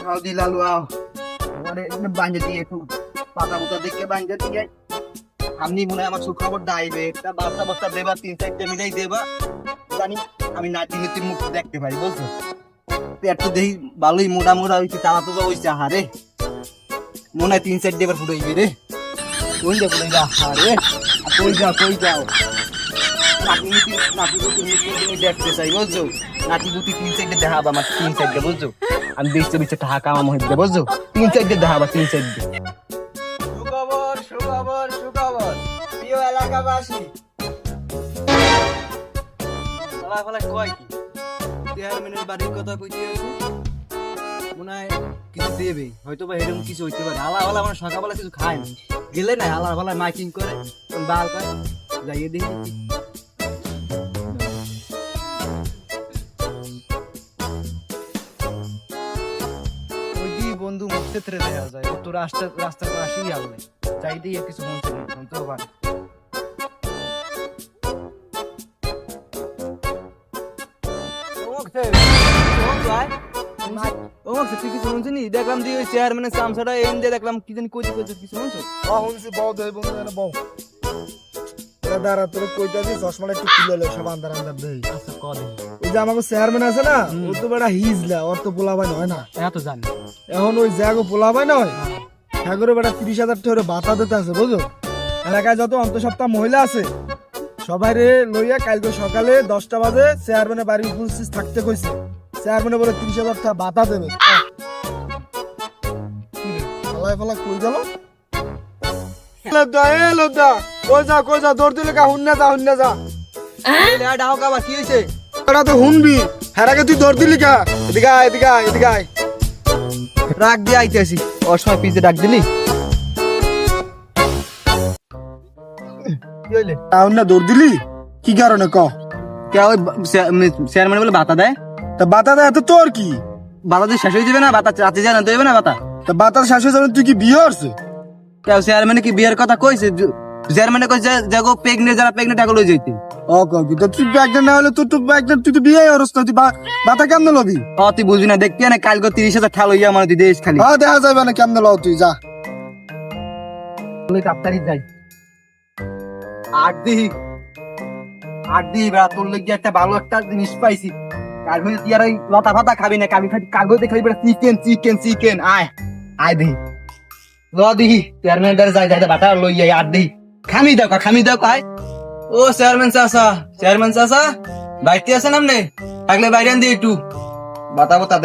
খাও দি লালু আও মানে বাঁধে দিয়ে একটু পাতা পুতা দেখে বাঁধে দিয়ে আপনি মনে হয় আমার সুখবর দাইবে একটা বার্তা বার্তা দেবা 3-4টা মিলাই দেবা জানি আমি নাতি নীতির মুখ দেখতে পারি বলছো পেট তো দেখি ভালোই মোটা মোটা হয়েছে তারা তো হয়েছে আহারে মনে হয় 3-4 দেবার ফুটাইবে রে কোন যে ফুটাই যা আহারে কই যাও নাতি গুতি তুমি দেখতে চাই বুঝছো নাতি গুতি 3-4 দেখাবা আমার 3-4 বুঝছো আমি বিচ্ছে টাকা কামাম হইতে বুঝছো 3-4 দেখাবা 3-4 সুখবর প্রিয় এলাকাবাসী ফলা কয় কি চেয়ারম্যানের বাড়ির কথা কইতে আছি মনে হয় কিছু দেবে হয়তো বা এরকম কিছু হইতে পারে আলা মানে সকালবেলা কিছু খায় না গেলে না আলা মাইকিং করে বাল করে যাইয়ে দেখি বন্ধু মুখতে ত্রে দেখা যায় তো রাস্তার পাশেই আনলে চাইতেই কিছু শুনতেও পারে তুই কিছু শুনছিনি দেখলাম দিয়ে ওই চেয়ারম্যানের চামচাটা এন দিয়ে দেখলাম কি জানি কইতে কিছু শুনছো শুনছি বউ দেয় বন্ধু এনে বউ দাঁড়া তোর কইতাছি চশমাটা একটু খুলে লো সব আন্দার দেই আচ্ছা কদিন ওই যে আমাকে চেয়ারম্যান আছে না ও তো বেটা হিজলা ওর তো পোলাবাই নয় না তো জানি এখন ওই জায়গা পোলাবাই নয় ঠাকুরের বেটা 30,000 টাকা ভাতা দিতে আছে বুঝো এলাকায় যত অন্তঃসত্ত্বা মহিলা আছে সবাই রে লইয়া কালকে সকালে 10টা বাজে চেয়ারম্যানের বাড়ি উপস্থিত থাকতে কইছে চেয়ারম্যানে বলে 30,000 টাকা ভাতা দেবে ফলাই কই গেল লদ্দা কই যা দৌড় দিলে হুন্না যা ডাও কাবা কি হইছে ওরা তো হুনবি হেরাকে তুই দৌড় দিলি কা এদিকে আয় রাগ দিয়ে আইতেছি ওর সময় পিছে ডাক দিলি কি হইলে টাউন না দৌড় দিলি কি কারণে ক কে ওই চেয়ারম্যান বলে বাতা দেয় তা বাতা দেয় তো তোর কি বাতা দিয়ে শেষ হয়ে যাবে না বাতা রাতে জানা দেবে না বাতা তা বাতার শাশুড়ি যাবেন তুই কি বিয়ে হচ্ছে কেউ চেয়ারম্যানে কি বিয়ের কথা কইছে চেয়ারম্যানে কইছে যাগো প্রেগনেন্ট যারা প্রেগনেন্ট টাকা লই যাইতে ও কি তো তুই ব্যাগটা না হলে তুই ব্যাগটা তুই তো বিয়ে হরস না তুই বাতা কেমনে লবি তুই বুঝবি না দেখবি না কালকে 30,000 ঠাল হইয়া মানে তুই দেশ খালি দেখা যাবে না কেমনে লও তুই যা তাড়াতাড়ি যাই আট দি বা তোর লইগে একটা ভালো একটা জিনিস পাইছি কালকে তুই আর লতা ফাতা খাবি না কাগজে খাবি চিকেন আয় দি ল দিহি চেয়ারম্যান দ্বারা যাই বাটা লই যাই আর দিহি খামি দাও আয় ও চেয়ারম্যান চাচা বাইতে আছেন আপনি থাকলে বাইরে আন দি একটু বাতা